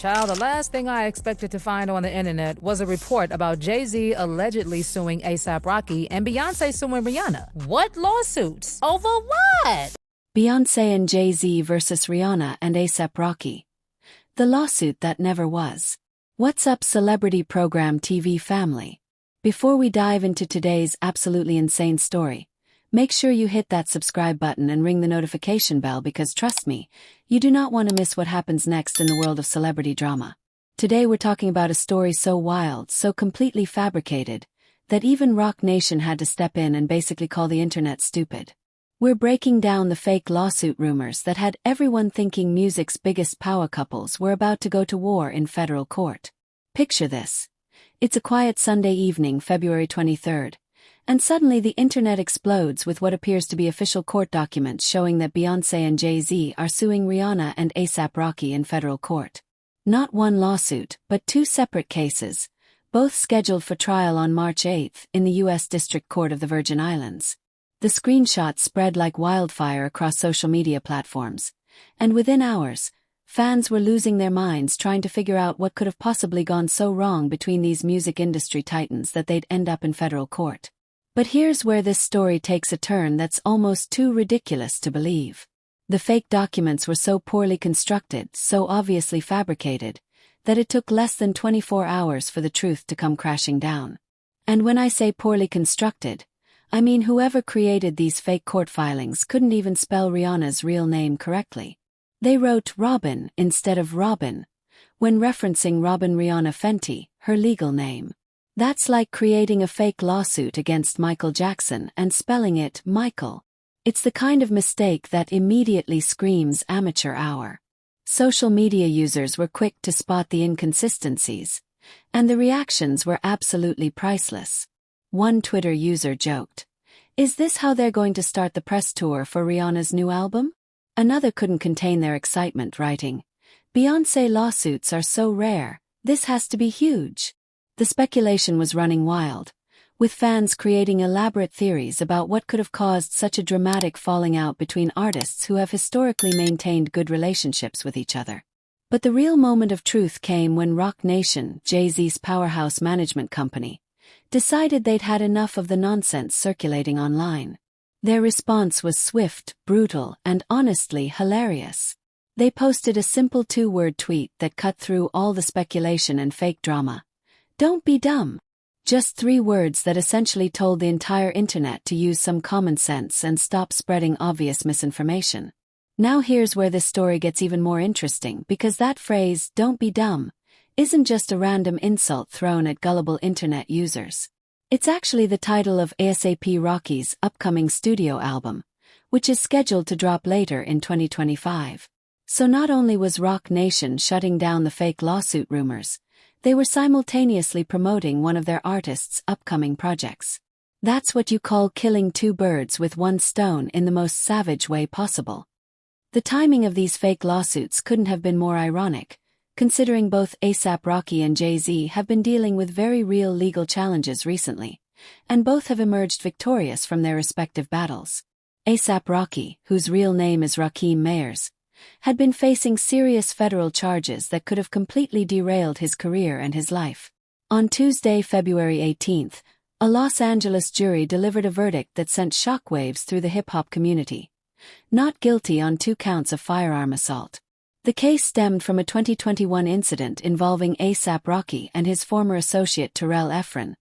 Child, the last thing I expected to find on the internet was a report about Jay-Z allegedly suing A$AP Rocky and Beyonce suing Rihanna. What lawsuits? Over what? Beyonce and Jay-Z versus Rihanna and A$AP Rocky. The lawsuit that never was. What's up, celebrity program TV family? Before we dive into today's absolutely insane story, make sure you hit that subscribe button and ring the notification bell because trust me, you do not want to miss what happens next in the world of celebrity drama. Today we're talking about a story so wild, so completely fabricated, that even Rock Nation had to step in and basically call the internet stupid. We're breaking down the fake lawsuit rumors that had everyone thinking music's biggest power couples were about to go to war in federal court. Picture this. It's a quiet Sunday evening, February 23rd. And suddenly the internet explodes with what appears to be official court documents showing that Beyonce and Jay-Z are suing Rihanna and A$AP Rocky in federal court. Not one lawsuit, but two separate cases, both scheduled for trial on March 8 in the U.S. District Court of the Virgin Islands. The screenshots spread like wildfire across social media platforms, and within hours, fans were losing their minds trying to figure out what could have possibly gone so wrong between these music industry titans that they'd end up in federal court. But here's where this story takes a turn that's almost too ridiculous to believe. The fake documents were so poorly constructed, so obviously fabricated, that it took less than 24 hours for the truth to come crashing down. And when I say poorly constructed, I mean whoever created these fake court filings couldn't even spell Rihanna's real name correctly. They wrote Robin instead of Robin, when referencing Robin Rihanna Fenty, her legal name. That's like creating a fake lawsuit against Michael Jackson and spelling it Michael. It's the kind of mistake that immediately screams amateur hour. Social media users were quick to spot the inconsistencies, and the reactions were absolutely priceless. One Twitter user joked, "Is this how they're going to start the press tour for Rihanna's new album?" Another couldn't contain their excitement, writing, "Beyoncé lawsuits are so rare, this has to be huge." The speculation was running wild, with fans creating elaborate theories about what could have caused such a dramatic falling out between artists who have historically maintained good relationships with each other. But the real moment of truth came when Rock Nation, Jay-Z's powerhouse management company, decided they'd had enough of the nonsense circulating online. Their response was swift, brutal, and honestly hilarious. They posted a simple two-word tweet that cut through all the speculation and fake drama. "Don't be dumb." Just 3 words that essentially told the entire internet to use some common sense and stop spreading obvious misinformation. Now here's where this story gets even more interesting because that phrase, "don't be dumb," isn't just a random insult thrown at gullible internet users. It's actually the title of A$AP Rocky's upcoming studio album, which is scheduled to drop later in 2025. So not only was Rock Nation shutting down the fake lawsuit rumors, they were simultaneously promoting one of their artists' upcoming projects. That's what you call killing 2 birds with 1 stone in the most savage way possible. The timing of these fake lawsuits couldn't have been more ironic, considering both A$AP Rocky and Jay-Z have been dealing with very real legal challenges recently, and both have emerged victorious from their respective battles. A$AP Rocky, whose real name is Rakim Mayers, had been facing serious federal charges that could have completely derailed his career and his life. On Tuesday, February 18th, a Los Angeles jury delivered a verdict that sent shockwaves through the hip-hop community. Not guilty on 2 counts of firearm assault. The case stemmed from a 2021 incident involving A$AP Rocky and his former associate Terrell Efron,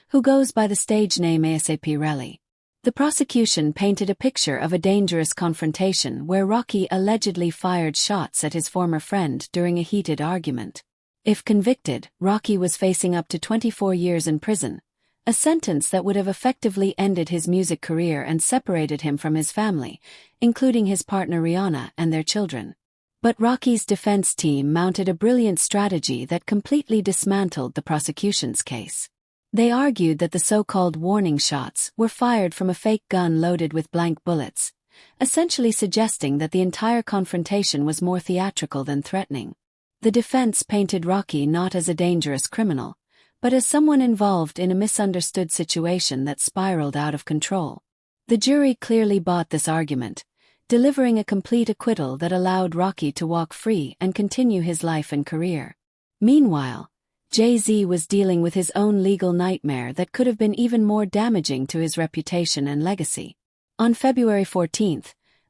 who goes by the stage name A$AP Relly. The prosecution painted a picture of a dangerous confrontation where Rocky allegedly fired shots at his former friend during a heated argument. If convicted, Rocky was facing up to 24 years in prison, a sentence that would have effectively ended his music career and separated him from his family, including his partner Rihanna and their children. But Rocky's defense team mounted a brilliant strategy that completely dismantled the prosecution's case. They argued that the so-called warning shots were fired from a fake gun loaded with blank bullets, essentially suggesting that the entire confrontation was more theatrical than threatening. The defense painted Rocky not as a dangerous criminal, but as someone involved in a misunderstood situation that spiraled out of control. The jury clearly bought this argument, delivering a complete acquittal that allowed Rocky to walk free and continue his life and career. Meanwhile, Jay-Z was dealing with his own legal nightmare that could have been even more damaging to his reputation and legacy. On February 14,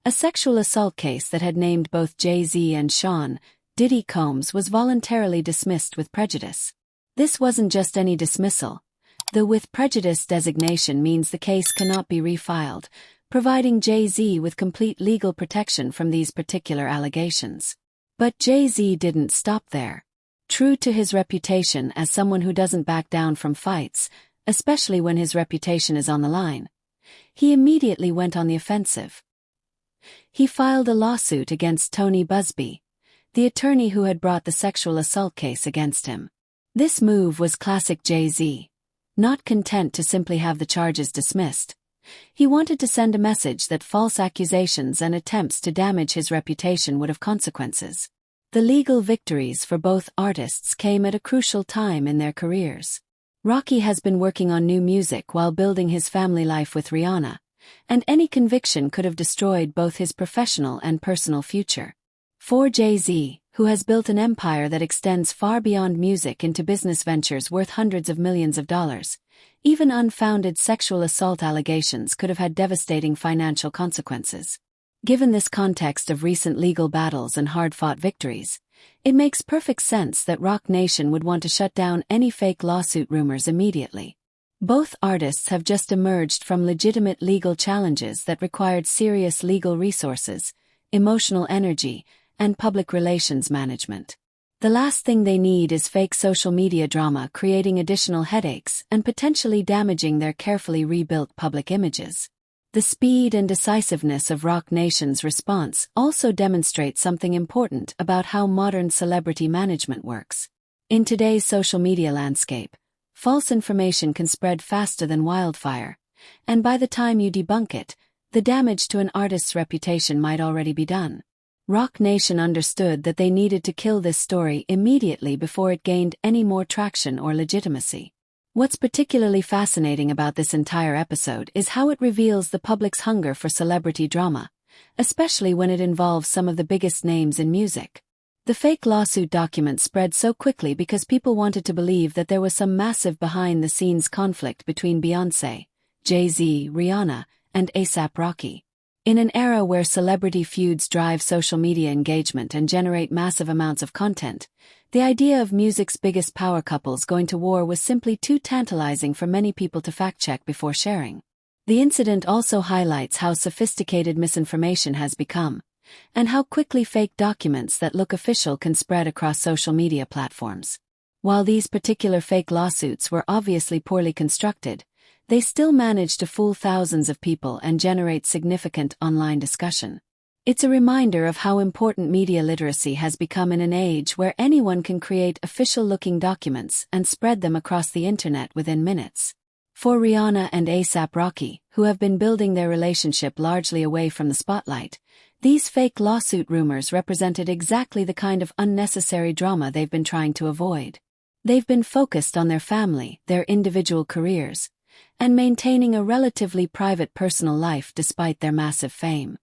a sexual assault case that had named both Jay-Z and Sean Diddy Combs was voluntarily dismissed with prejudice. This wasn't just any dismissal. The with prejudice designation means the case cannot be refiled, providing Jay-Z with complete legal protection from these particular allegations. But Jay-Z didn't stop there. True to his reputation as someone who doesn't back down from fights, especially when his reputation is on the line, he immediately went on the offensive. He filed a lawsuit against Tony Busby, the attorney who had brought the sexual assault case against him. This move was classic Jay-Z. Not content to simply have the charges dismissed, he wanted to send a message that false accusations and attempts to damage his reputation would have consequences. The legal victories for both artists came at a crucial time in their careers. Rocky has been working on new music while building his family life with Rihanna, and any conviction could have destroyed both his professional and personal future. For Jay-Z, who has built an empire that extends far beyond music into business ventures worth hundreds of millions of dollars, even unfounded sexual assault allegations could have had devastating financial consequences. Given this context of recent legal battles and hard-fought victories, it makes perfect sense that Roc Nation would want to shut down any fake lawsuit rumors immediately. Both artists have just emerged from legitimate legal challenges that required serious legal resources, emotional energy, and public relations management. The last thing they need is fake social media drama creating additional headaches and potentially damaging their carefully rebuilt public images. The speed and decisiveness of Roc Nation's response also demonstrates something important about how modern celebrity management works. In today's social media landscape, false information can spread faster than wildfire, and by the time you debunk it, the damage to an artist's reputation might already be done. Roc Nation understood that they needed to kill this story immediately before it gained any more traction or legitimacy. What's particularly fascinating about this entire episode is how it reveals the public's hunger for celebrity drama, especially when it involves some of the biggest names in music. The fake lawsuit documents spread so quickly because people wanted to believe that there was some massive behind-the-scenes conflict between Beyoncé, Jay-Z, Rihanna, and A$AP Rocky. In an era where celebrity feuds drive social media engagement and generate massive amounts of content, the idea of music's biggest power couples going to war was simply too tantalizing for many people to fact-check before sharing. The incident also highlights how sophisticated misinformation has become, and how quickly fake documents that look official can spread across social media platforms. While these particular fake lawsuits were obviously poorly constructed, they still managed to fool thousands of people and generate significant online discussion. It's a reminder of how important media literacy has become in an age where anyone can create official-looking documents and spread them across the internet within minutes. For Rihanna and A$AP Rocky, who have been building their relationship largely away from the spotlight, these fake lawsuit rumors represented exactly the kind of unnecessary drama they've been trying to avoid. They've been focused on their family, their individual careers, and maintaining a relatively private personal life despite their massive fame.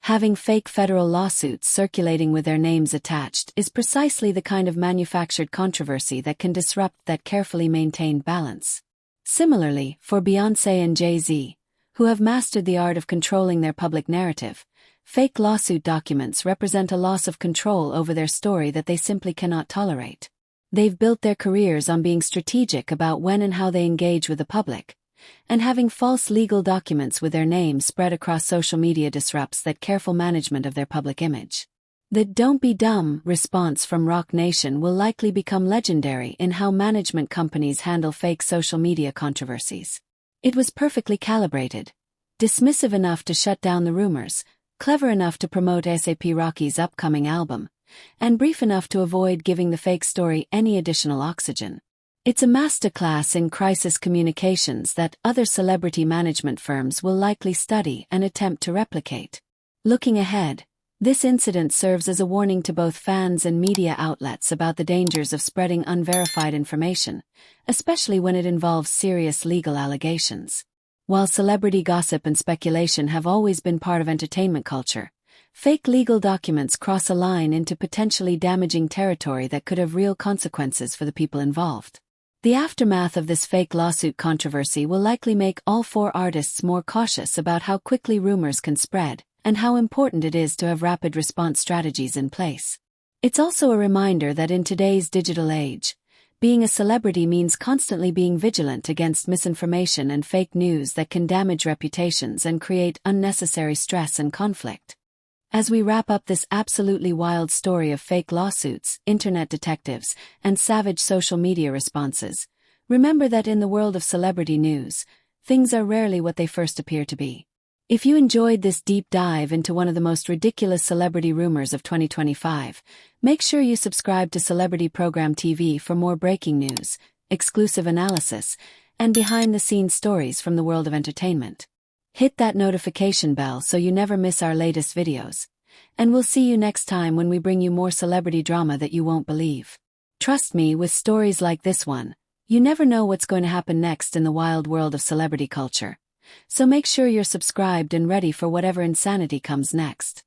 Having fake federal lawsuits circulating with their names attached is precisely the kind of manufactured controversy that can disrupt that carefully maintained balance. Similarly, for Beyoncé and Jay-Z, who have mastered the art of controlling their public narrative, fake lawsuit documents represent a loss of control over their story that they simply cannot tolerate. They've built their careers on being strategic about when and how they engage with the public, and having false legal documents with their names spread across social media disrupts that careful management of their public image. The "don't be dumb" response from Roc Nation will likely become legendary in how management companies handle fake social media controversies. It was perfectly calibrated, dismissive enough to shut down the rumors, clever enough to promote A$AP Rocky's upcoming album, and brief enough to avoid giving the fake story any additional oxygen. It's a masterclass in crisis communications that other celebrity management firms will likely study and attempt to replicate. Looking ahead, this incident serves as a warning to both fans and media outlets about the dangers of spreading unverified information, especially when it involves serious legal allegations. While celebrity gossip and speculation have always been part of entertainment culture, fake legal documents cross a line into potentially damaging territory that could have real consequences for the people involved. The aftermath of this fake lawsuit controversy will likely make all four artists more cautious about how quickly rumors can spread, and how important it is to have rapid response strategies in place. It's also a reminder that in today's digital age, being a celebrity means constantly being vigilant against misinformation and fake news that can damage reputations and create unnecessary stress and conflict. As we wrap up this absolutely wild story of fake lawsuits, internet detectives, and savage social media responses, remember that in the world of celebrity news, things are rarely what they first appear to be. If you enjoyed this deep dive into one of the most ridiculous celebrity rumors of 2025, make sure you subscribe to Celebrity Program TV for more breaking news, exclusive analysis, and behind-the-scenes stories from the world of entertainment. Hit that notification bell so you never miss our latest videos. And we'll see you next time when we bring you more celebrity drama that you won't believe. Trust me, with stories like this one, you never know what's going to happen next in the wild world of celebrity culture. So make sure you're subscribed and ready for whatever insanity comes next.